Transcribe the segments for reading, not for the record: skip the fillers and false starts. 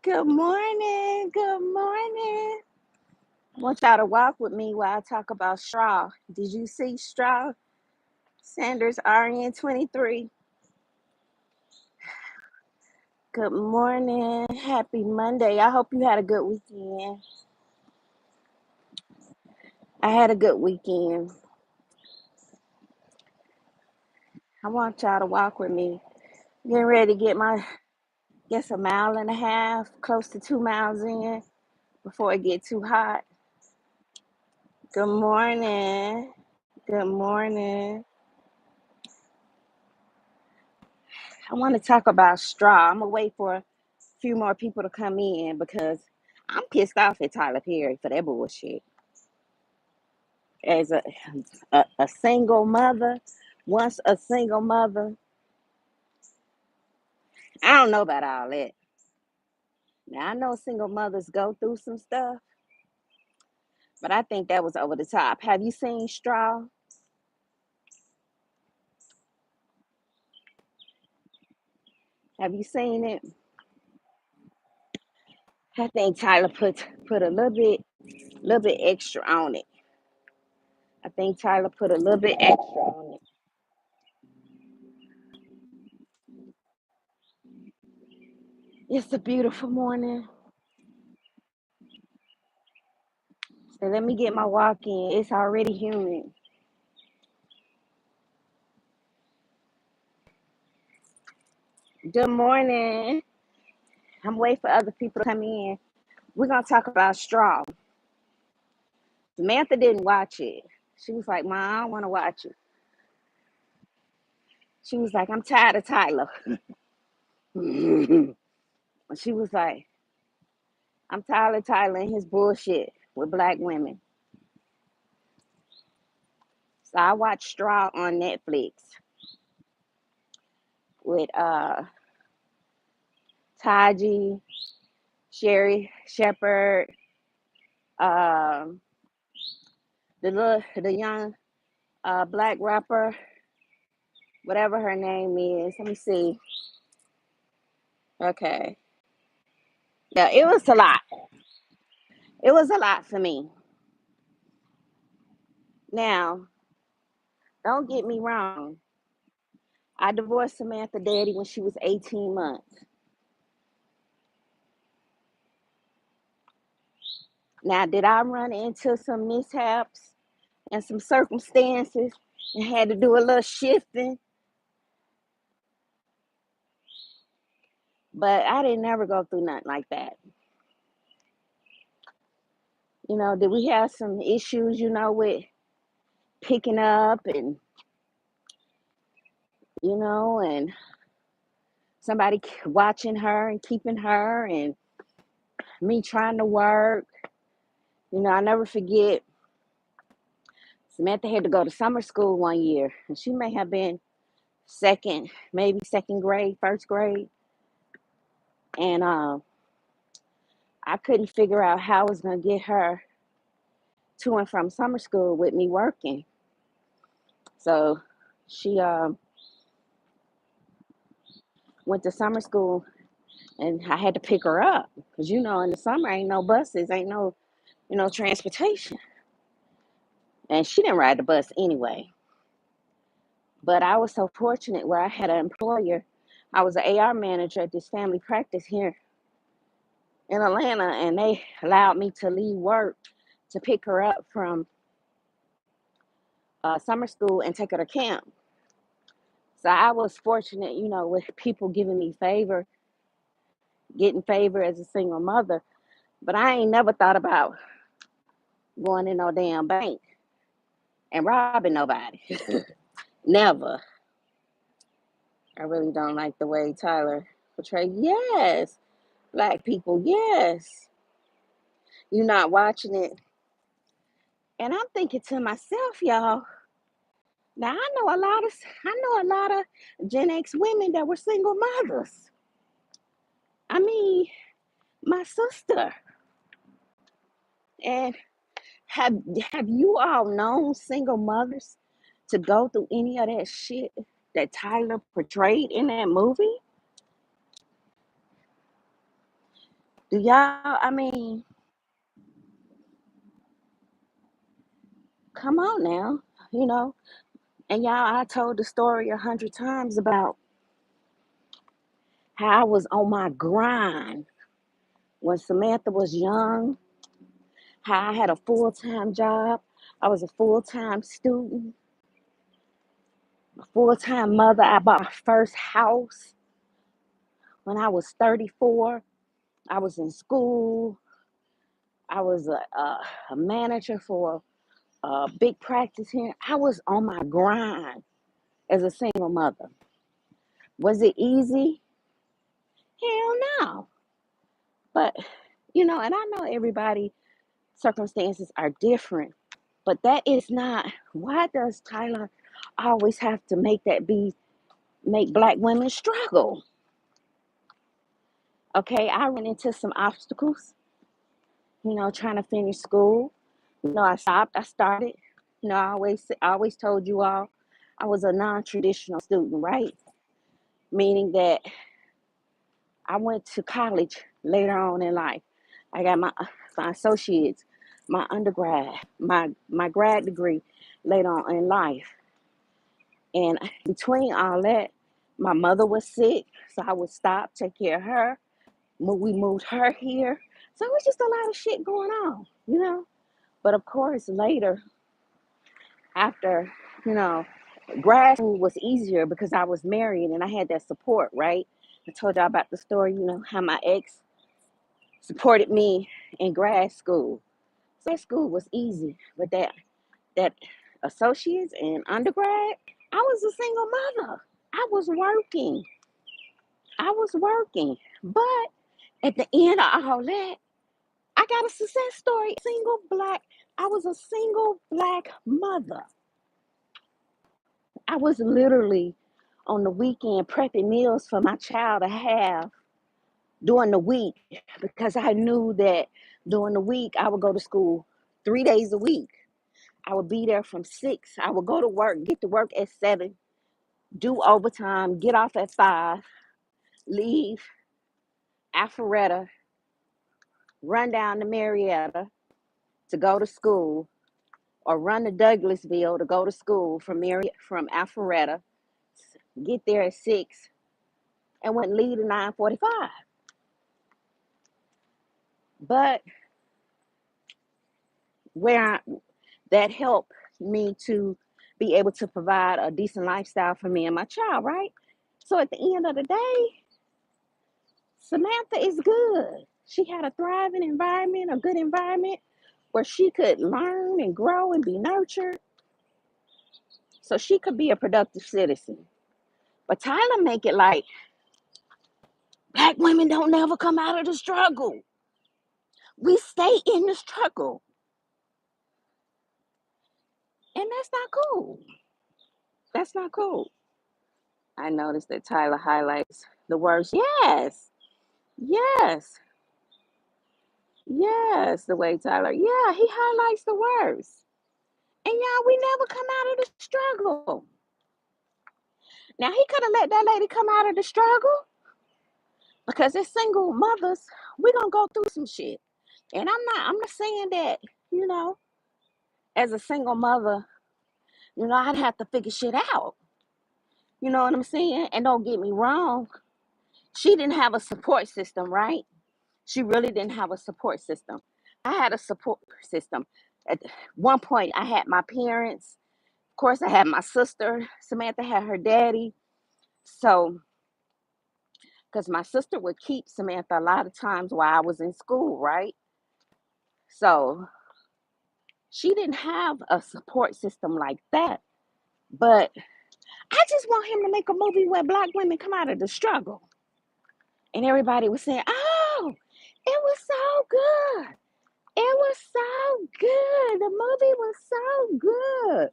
Good morning. Good morning. I want y'all to walk with me while I talk about straw. Did you see straw? Sanders RN23. Good morning. Happy Monday. I hope you had a good weekend. I had a good weekend. I want y'all to walk with me. Getting ready to get a mile and a half, close to 2 miles in before it get too hot. Good morning. Good morning. I want to talk about straw. I'm gonna wait for a few more people to come in because I'm pissed off at Tyler Perry for that bullshit. As a single mother, once a single mother, I don't know about all that. Now I know single mothers go through some stuff, but I think that was over the top. Have you seen Straw? Have you seen it? I think Tyler put a little bit extra on it. I think Tyler put a little bit extra on it. It's a beautiful morning. So let me get my walk in. It's already humid. Good morning. I'm waiting for other people to come in. We're gonna talk about straw. Samantha didn't watch it. She was like, "Mom, I don't want to watch it." She was like, "I'm tired of Tyler." She was like, "I'm tired of Tyler and his bullshit with black women." So I watched Straw on Netflix with Taji, Sherry Shepherd, um, the young black rapper, whatever her name is. Let me see. Okay. Yeah, it was a lot. It was a lot for me. Now, don't get me wrong. I divorced Samantha daddy when she was 18 months. Now, did I run into some mishaps and some circumstances and had to do a little shifting? But I didn't ever go through nothing like that. Did we have some issues, with picking up and somebody watching her and keeping her and me trying to work. I never forget Samantha had to go to summer school one year, and she may have been maybe second grade, first grade. And I couldn't figure out how I was going to get her to and from summer school with me working. So she went to summer school, and I had to pick her up because, in the summer, ain't no buses, ain't no, transportation. And she didn't ride the bus anyway. But I was so fortunate where I had an employer. I was an AR manager at this family practice here in Atlanta, and they allowed me to leave work to pick her up from summer school and take her to camp. So I was fortunate, with people giving me getting favor as a single mother. But I ain't never thought about going in no damn bank and robbing nobody. Never. I really don't like the way Tyler portrayed. Yes, black people. Yes, you're not watching it, and I'm thinking to myself, y'all. Now I know a lot of Gen X women that were single mothers. I mean, my sister. And have you all known single mothers to go through any of that shit that Tyler portrayed in that movie? Do y'all, I mean, come on now, you know. And y'all, I told the story 100 times about how I was on my grind when Samantha was young, how I had a full-time job. I was a full-time student, a full-time mother. I bought my first house when I was 34. I was in school. I was a manager for a big practice here. I was on my grind as a single mother. Was it easy? Hell no. But, and I know everybody circumstances are different, but that is not, why does Tyler always have to make black women struggle? Okay, I ran into some obstacles, trying to finish school. I stopped, I started. I always told you all I was a non-traditional student, right? Meaning that I went to college later on in life. I got my associates, my undergrad, my grad degree later on in life. And between all that, my mother was sick, so I would stop, take care of her. We moved her here. So it was just a lot of shit going on. But of course, later, after, you know, grad school was easier because I was married and I had that support, right? I told y'all about the story, how my ex supported me in grad school. So that school was easy, but that associates and undergrad, I was a single mother. I was working. But at the end of all that, I got a success story. I was a single black mother. I was literally on the weekend prepping meals for my child to have during the week because I knew that during the week I would go to school 3 days a week. I would be there from 6. I would go to work, get to work at 7, do overtime, get off at 5, leave Alpharetta, run down to Marietta to go to school, or run to Douglasville to go to school from Alpharetta, get there at 6, and wouldn't leave at 9:45. But where that helped me to be able to provide a decent lifestyle for me and my child, right? So at the end of the day, Samantha is good. She had a thriving environment, a good environment where she could learn and grow and be nurtured so she could be a productive citizen. But Tyler make it like black women don't never come out of the struggle. We stay in the struggle. And that's not cool. That's not cool. I noticed that Tyler highlights the words. Yes. Yes. Yes. The way Tyler, yeah, he highlights the words. And y'all, we never come out of the struggle. Now he could have let that lady come out of the struggle because as single mothers, we're gonna go through some shit. And I'm not saying that, you know, as a single mother, I'd have to figure shit out. You know what I'm saying? And don't get me wrong, she didn't have a support system, right? She really didn't have a support system. I had a support system. At one point, I had my parents. Of course, I had my sister. Samantha had her daddy. So, because my sister would keep Samantha a lot of times while I was in school, right? So, she didn't have a support system like that. But I just want him to make a movie where black women come out of the struggle. And everybody was saying, oh, it was so good. It was so good. The movie was so good.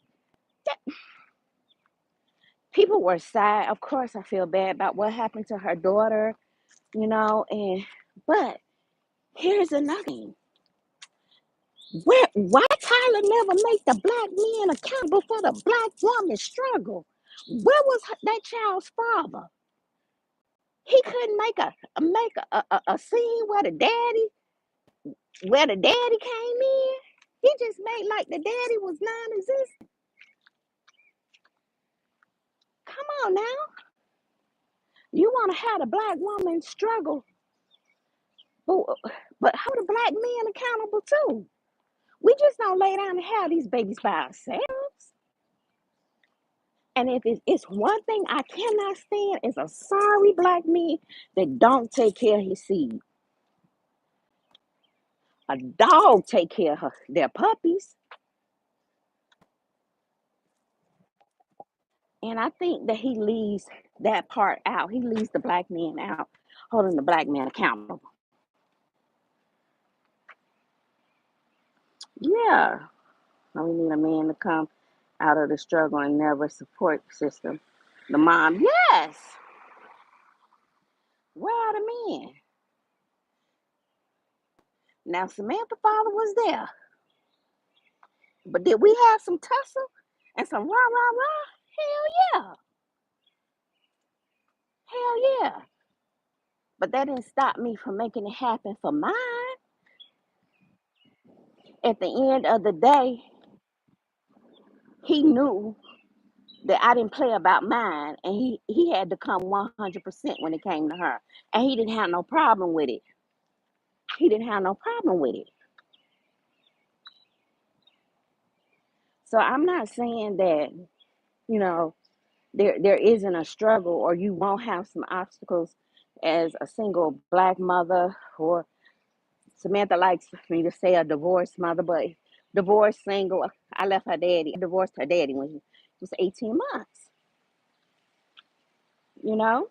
People were sad. Of course, I feel bad about what happened to her daughter, but here's another thing. Why Tyler never make the black men accountable for the black woman's struggle? Where was that child's father? He couldn't make a scene where the daddy came in. He just made like the daddy was non-existent. Come on now. You want to have a black woman struggle, but, but hold the black men accountable too. We just don't lay down and have these babies by ourselves. And if it's one thing I cannot stand is a sorry black man that don't take care of his seed. A dog take care of their puppies. And I think that he leaves that part out. He leaves the black man out, holding the black man accountable. Yeah. We need a man to come out of the struggle and never support system. The mom, yes. Where are the men? Now Samantha father was there. But did we have some tussle and some rah rah rah? Hell yeah. Hell yeah. But that didn't stop me from making it happen for mine. At the end of the day, he knew that I didn't play about mine, and he had to come 100% when it came to her. And he didn't have no problem with it. He didn't have no problem with it. So I'm not saying that, you know, there isn't a struggle or you won't have some obstacles as a single black mother, or Samantha likes me to say a divorced mother, but divorced, single. I left her daddy. I divorced her daddy when she was 18 months, you know?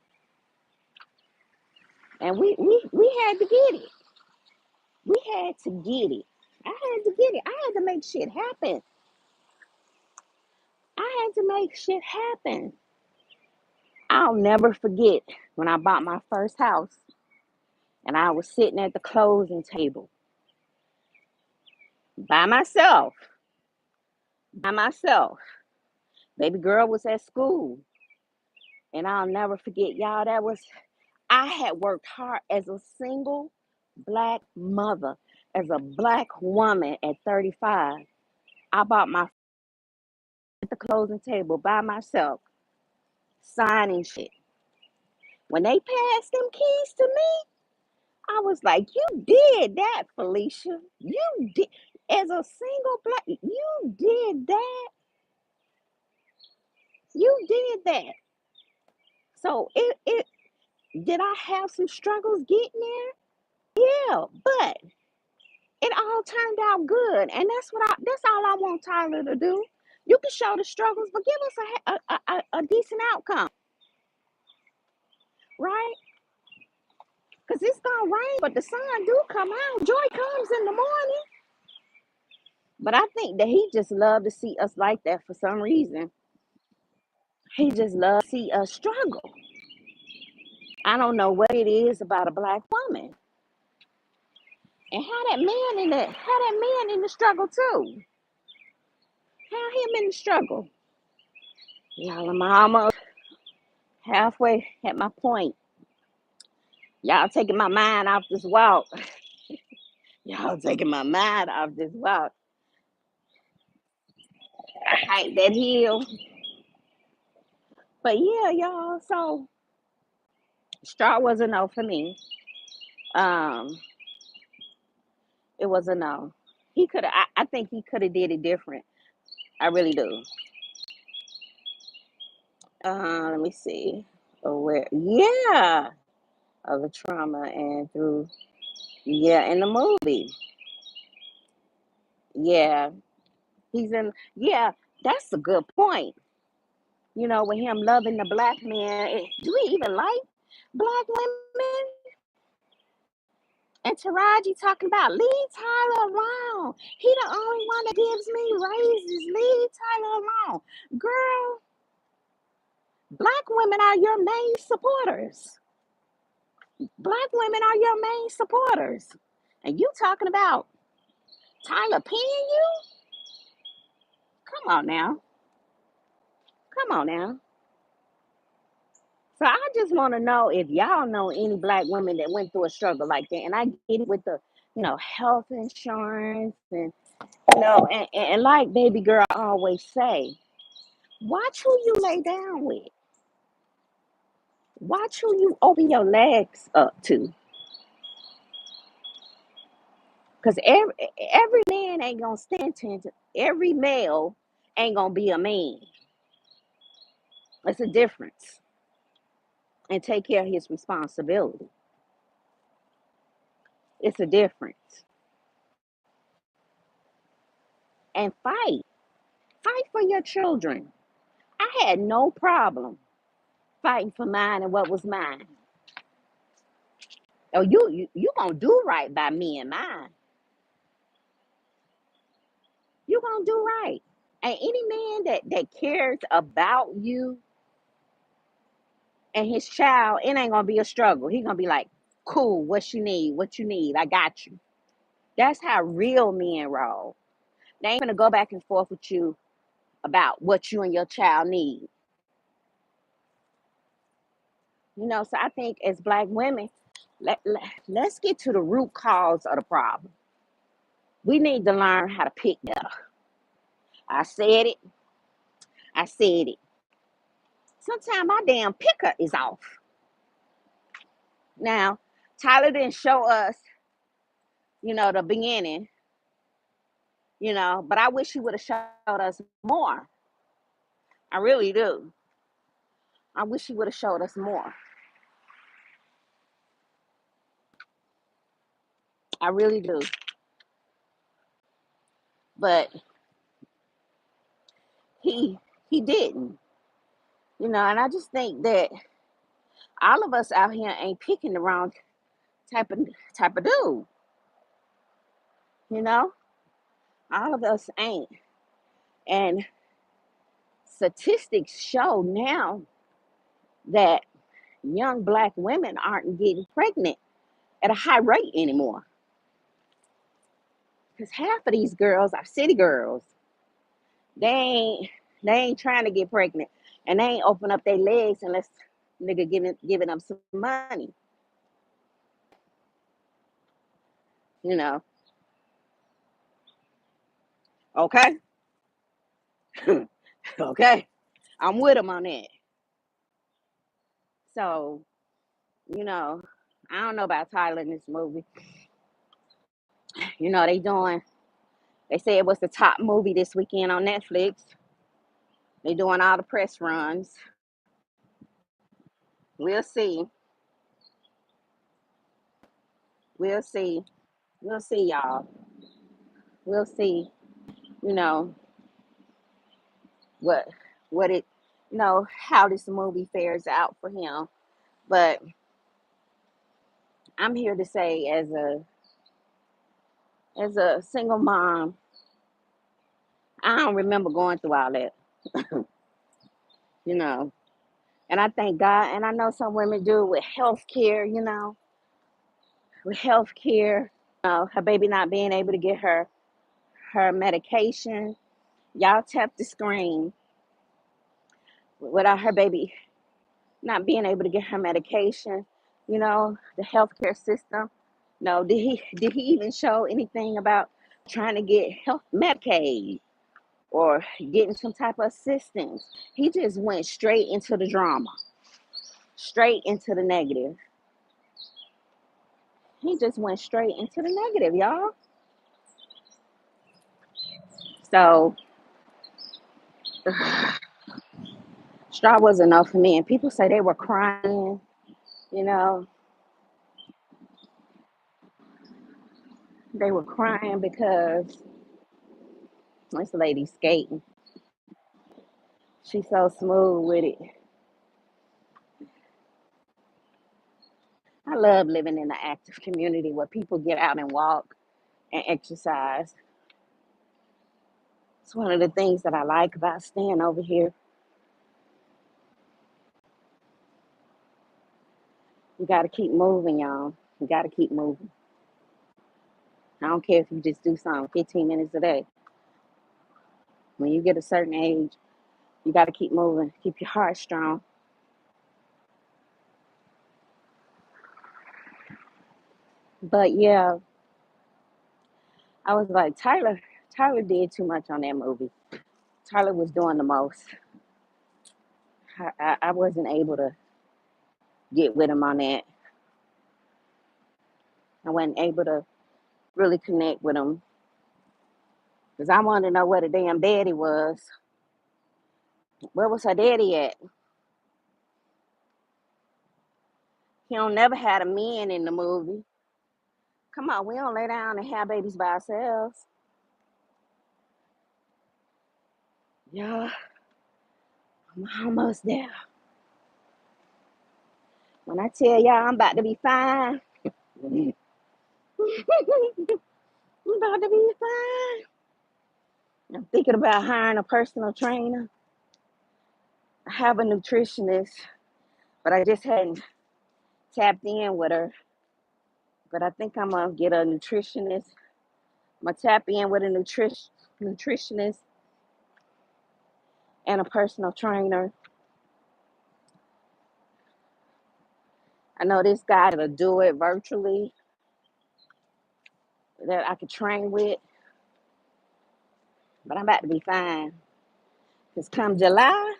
And we had to get it. We had to get it. I had to get it. I had to make shit happen. I had to make shit happen. I'll never forget when I bought my first house and I was sitting at the closing table by myself. By myself. Baby girl was at school. And I'll never forget, y'all, I had worked hard as a single black mother, as a black woman at 35. I bought my at the closing table by myself, signing shit. When they passed them keys to me, I was like, you did that, Felicia. You did, as a single black, you did that. You did that. So it did I have some struggles getting there? Yeah, but it all turned out good. And that's all I want Tyler to do. You can show the struggles, but give us a decent outcome, right? Because it's gonna rain, but the sun do come out. Joy comes in the morning. But I think that he just loved to see us like that for some reason. He just loved to see us struggle. I don't know what it is about a black woman. And how that man in the struggle too. How him in the struggle. Y'all, I'm almost halfway at my point. Y'all taking my mind off this walk. Y'all taking my mind off this walk. I hate that hill. But yeah, y'all, so straw was a no for me. Um, it was a no. I think he could have did it different. I really do. Let me see. Where yeah. Of the trauma and through yeah, in the movie. Yeah. Yeah, that's a good point. With him loving the black man. Do we even like black women? And Taraji talking about leave Tyler alone. He the only one that gives me raises. Leave Tyler alone. Girl, black women are your main supporters. Black women are your main supporters. And you talking about Tyler paying you? Come on now. Come on now. So I just want to know if y'all know any black women that went through a struggle like that. And I get it with the, health insurance and, and like baby girl always say, watch who you lay down with. Watch who you open your legs up to. Because every man ain't going to stand to every male ain't going to be a man. It's a difference. And take care of his responsibility. It's a difference. And fight. Fight for your children. I had no problem fighting for mine and what was mine. Oh, you gonna do right by me and mine. You gonna do right. And any man that cares about you and his child, it ain't gonna be a struggle. He gonna be like, cool, what you need, I got you. That's how real men roll. They ain't gonna go back and forth with you about what you and your child need. So I think as black women, let's get to the root cause of the problem. We need to learn how to pick better. I said it. I said it. Sometimes my damn picker is off. Now, Tyler didn't show us, the beginning, but I wish he would have showed us more. I really do. I wish he would have showed us more. I really do. But he didn't. And I just think that all of us out here ain't picking the wrong type of dude. All of us ain't. And statistics show now that young black women aren't getting pregnant at a high rate anymore. Because half of these girls are city girls. They ain't trying to get pregnant. And they ain't open up their legs unless nigga giving them some money. You know. Okay? Okay. I'm with them on that. So, I don't know about Tyler in this movie. They say it was the top movie this weekend on Netflix. They doing all the press runs. We'll see. We'll see. We'll see, y'all. We'll see, you know, what what it how this movie fares out for him. But I'm here to say as a single mom, I don't remember going through all that. you know. And I thank God, and I know some women do with health care, with health care, her baby not being able to get her medication. Y'all tap the screen without her baby not being able to get her medication. The healthcare system. No, did he even show anything about trying to get health Medicaid or getting some type of assistance? He just went straight into the drama, straight into the negative. He just went straight into the negative, y'all. So straw was enough for me. And people say they were crying, you know, they were crying because this lady skating. She's so smooth with it. I love living in an active community where people get out and walk and exercise. It's one of the things that I like about staying over here. You got to keep moving, y'all. You got to keep moving. I don't care if you just do something 15 minutes a day. When you get a certain age, you got to keep moving. Keep your heart strong. But yeah, I was like, Tyler did too much on that movie. Tyler was doing the most. I wasn't able to get with him on that. I wasn't able to really connect with him because I wanted to know where the damn daddy was. Where was her daddy at? He don't never had a man in the movie. Come on, we don't lay down and have babies by ourselves. Yeah, I'm almost there. When I tell y'all I'm about to be fine, I'm about to be fine. I'm thinking about hiring a personal trainer. I have a nutritionist, but I just hadn't tapped in with her. But I think I'm gonna get a nutritionist. I'm gonna tap in with a nutritionist and a personal trainer. I know this guy that'll do it virtually that I could train with, but I'm about to be fine. Because come July,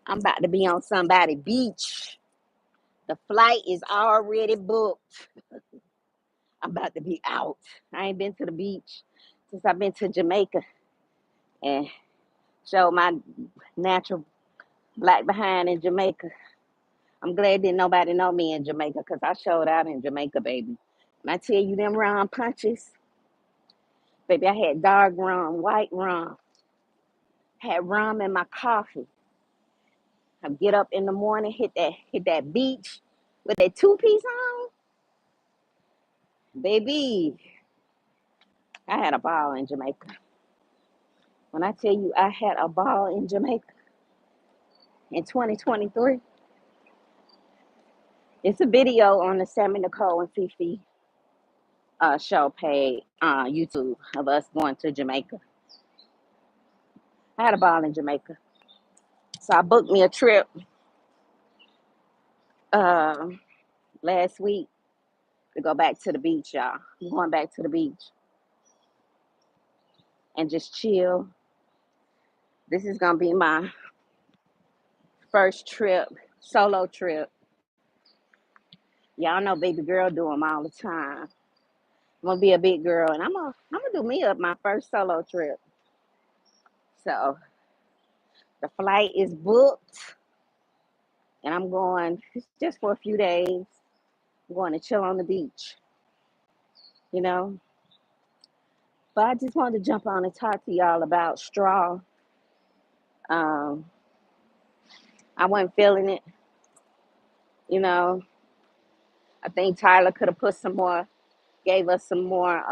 I'm about to be on somebody's beach. The flight is already booked. I'm about to be out. I ain't been to the beach since I've been to Jamaica and showed my natural black behind in Jamaica. I'm glad didn't nobody know me in Jamaica because I showed out in Jamaica, baby. When I tell you them rum punches, baby, I had dark rum, white rum, had rum in my coffee. I get up in the morning, hit that beach with that two-piece on, baby. I had a ball in Jamaica. When I tell you I had a ball in Jamaica in 2023, it's a video on the Sammy Nicole and Fifi show page YouTube of us going to Jamaica. I had a ball in Jamaica. So I booked me a trip uh, last week to go back to the beach, y'all. I'm going back to the beach and just chill. This is going to be my first trip, solo trip. Y'all know baby girl do them all the time. I'm going to be a big girl and I'm gonna do me up my first solo trip. So the flight is booked and I'm going just for a few days. I'm going to chill on the beach, you know. But I just wanted to jump on and talk to y'all about straw. Um, I wasn't feeling it, you know. I think Tyler could have put some more, gave us some more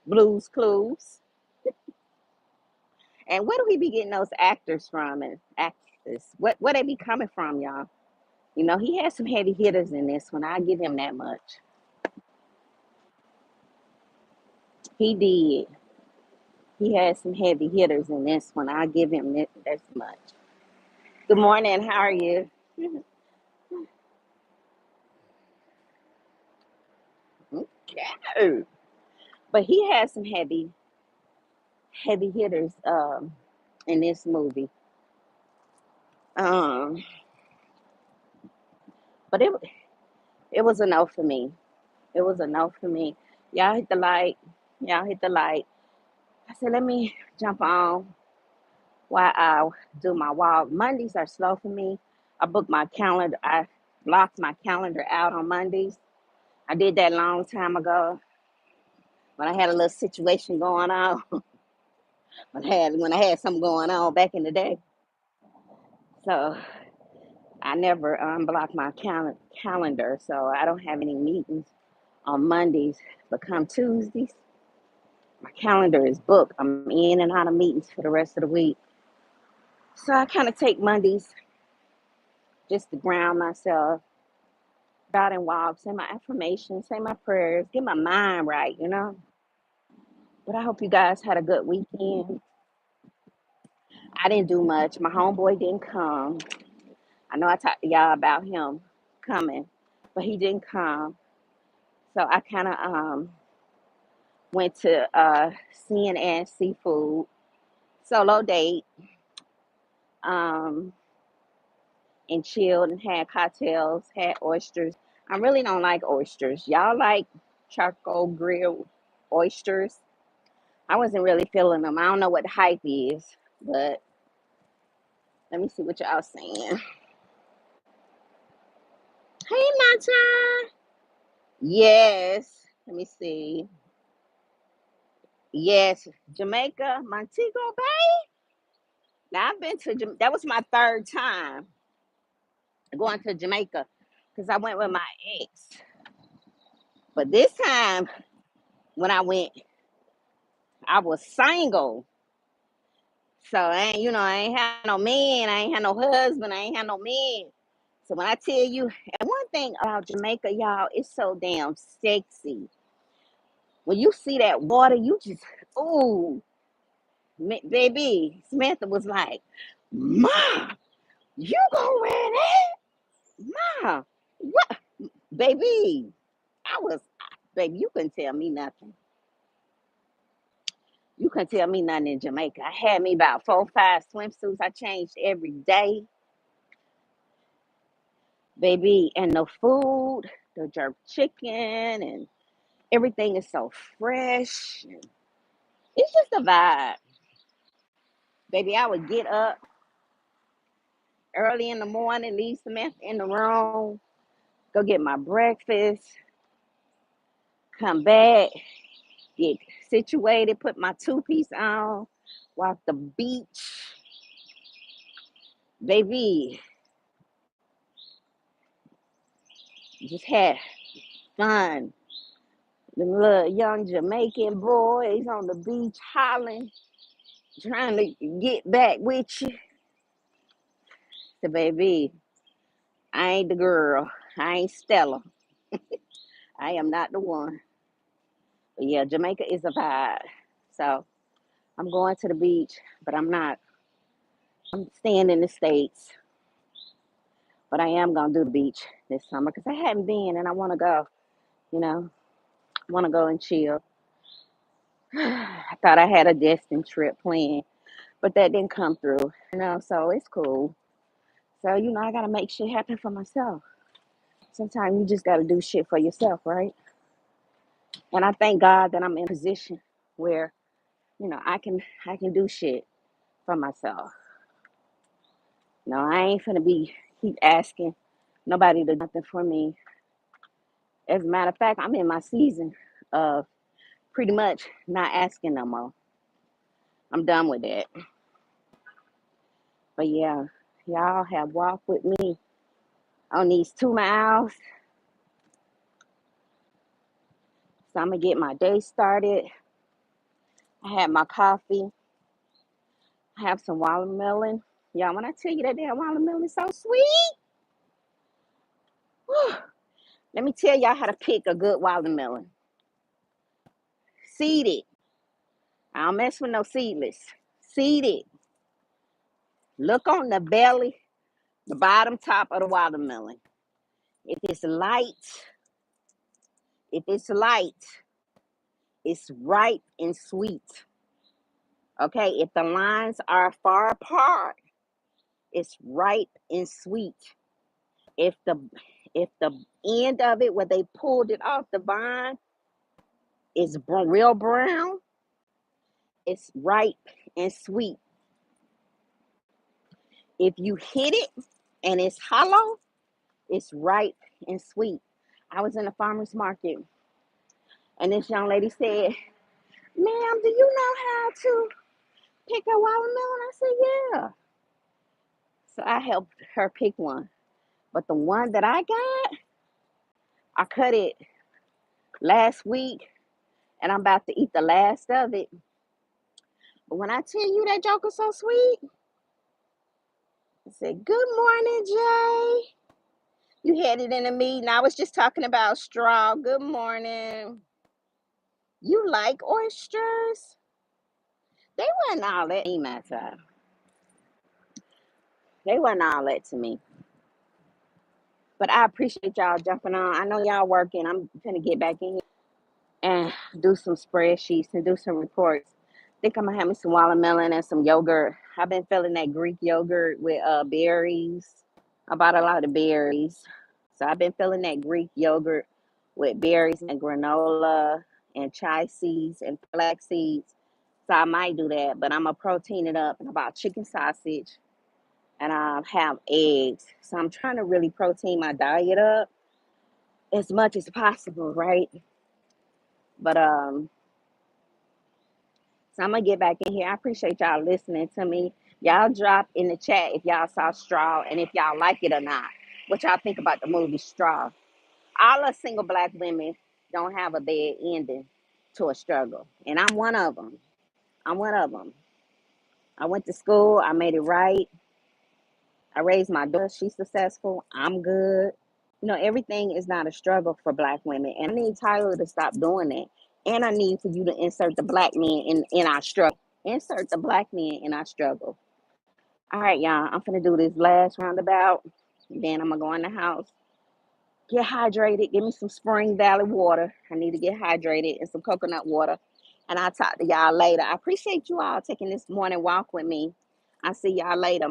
blues clues. And where do we be getting those actors from and actresses? Where they be coming from, y'all? You know, he had some heavy hitters in this one. I give him that much. He did. He had some heavy hitters in this one. I give him that much. Good morning. How are you? Okay. But he had some heavy hitters in this movie. Um, but it was a no for me. It was a no for me. Y'all hit the light. Y'all hit the light. I said, let me jump on while I do my walk. Mondays are slow for me. I booked my calendar. I blocked my calendar out on Mondays. I did that a long time ago when I had a little situation going on. when I had something going on back in the day. So I never unblocked my calendar. So I don't have any meetings on Mondays. But come Tuesdays, my calendar is booked. I'm in and out of meetings for the rest of the week. So I kind of take Mondays just to ground myself, out and walk, say my affirmations, say my prayers, get my mind right, you know. But I hope you guys had a good weekend. I didn't do much. My homeboy didn't come. I know I talked to y'all about him coming, but he didn't come. So I kind of went to CNN Seafood, solo date, um, and chilled and had cocktails, had oysters. I really don't like oysters. Y'all like charcoal grilled oysters? I wasn't really feeling them. I don't know what the hype is, but let me see what y'all saying. Hey, Mata. Yes. Let me see. Yes, Jamaica, Montego Bay. Now I've been to that was my third time going to Jamaica because I went with my ex. But this time when I went, I was single. So I ain't had no man, I ain't had no husband, I ain't had no man. So when I tell you, and one thing about Jamaica, y'all, it's so damn sexy. When you see that water, you just, ooh, baby. Samantha was like, Ma, you gonna wear that? Ma, what? Baby, I was, baby, you couldn't tell me nothing. You couldn't tell me nothing in Jamaica. I had me about 4, 5 swimsuits. I changed every day, baby. And the food, the jerk chicken, and everything is so fresh. It's just a vibe. Baby, I would get up early in the morning, leave Samantha in the room, go get my breakfast, come back, get situated, put my two-piece on, walk the beach. Baby, just had fun. The little young Jamaican boys on the beach hollering, trying to get back with you. So, baby, I ain't the girl. I ain't Stella. I am not the one. But yeah, Jamaica is a vibe. So I'm going to the beach, but I'm not. I'm staying in the States. But I am going to do the beach this summer because I hadn't been and I want to go. You know, want to go and chill. I thought I had a destined trip planned, but that didn't come through. So it's cool. So, I got to make shit happen for myself. Sometimes you just got to do shit for yourself, right? And I thank God that I'm in a position where, I can do shit for myself. I ain't finna keep asking nobody to do nothing for me. As a matter of fact, I'm in my season of pretty much not asking no more. I'm done with that. But yeah, y'all have walked with me on these 2 miles. So I'm gonna get my day started. I had my coffee. I have some watermelon. Y'all, when I tell you that damn watermelon is so sweet, whew, let me tell y'all how to pick a good watermelon. Seed it. I don't mess with no seedless. Seed it. Look on the belly, the bottom top of the watermelon. If it's light, if it's light, it's ripe and sweet. Okay, if the lines are far apart, it's ripe and sweet. If the if the end of it where they pulled it off the vine is real brown, it's ripe and sweet. If you hit it and it's hollow, it's ripe and sweet. I was in a farmer's market and this young lady said, "Ma'am, do you know how to pick a watermelon?" I said, "Yeah." So I helped her pick one. But the one that I got, I cut it last week and I'm about to eat the last of it. But when I tell you that joker's so sweet, I said, "Good morning, Jay. You headed in a meeting. I was just talking about straw. Good morning. You like oysters?" They wasn't all that to me, my time. They wasn't all that to me. But I appreciate y'all jumping on. I know y'all working. I'm gonna get back in here and do some spreadsheets and do some reports. Think I'm gonna have me some watermelon and some yogurt. I've been feeling that Greek yogurt with berries. I bought a lot of berries. So I've been feeling that Greek yogurt with berries and granola and chia seeds and flax seeds. So I might do that, but I'm gonna protein it up and about chicken sausage and I have eggs. So I'm trying to really protein my diet up as much as possible, right? But so I'm gonna get back in here. I appreciate y'all listening to me. Y'all drop in the chat if y'all saw Straw and if y'all like it or not. What y'all think about the movie Straw? All us single black women don't have a bad ending to a struggle, and I'm one of them. I'm one of them. I went to school. I made it right. I raised my daughter. She's successful. I'm good. Everything is not a struggle for black women. And I need Tyler to stop doing that. And I need for you to insert the black men in our struggle. Insert the black men in our struggle. All right, y'all. I'm finna do this last roundabout. Then I'm gonna go in the house. Get hydrated. Give me some Spring Valley water. I need to get hydrated and some coconut water. And I'll talk to y'all later. I appreciate you all taking this morning walk with me. I'll see y'all later.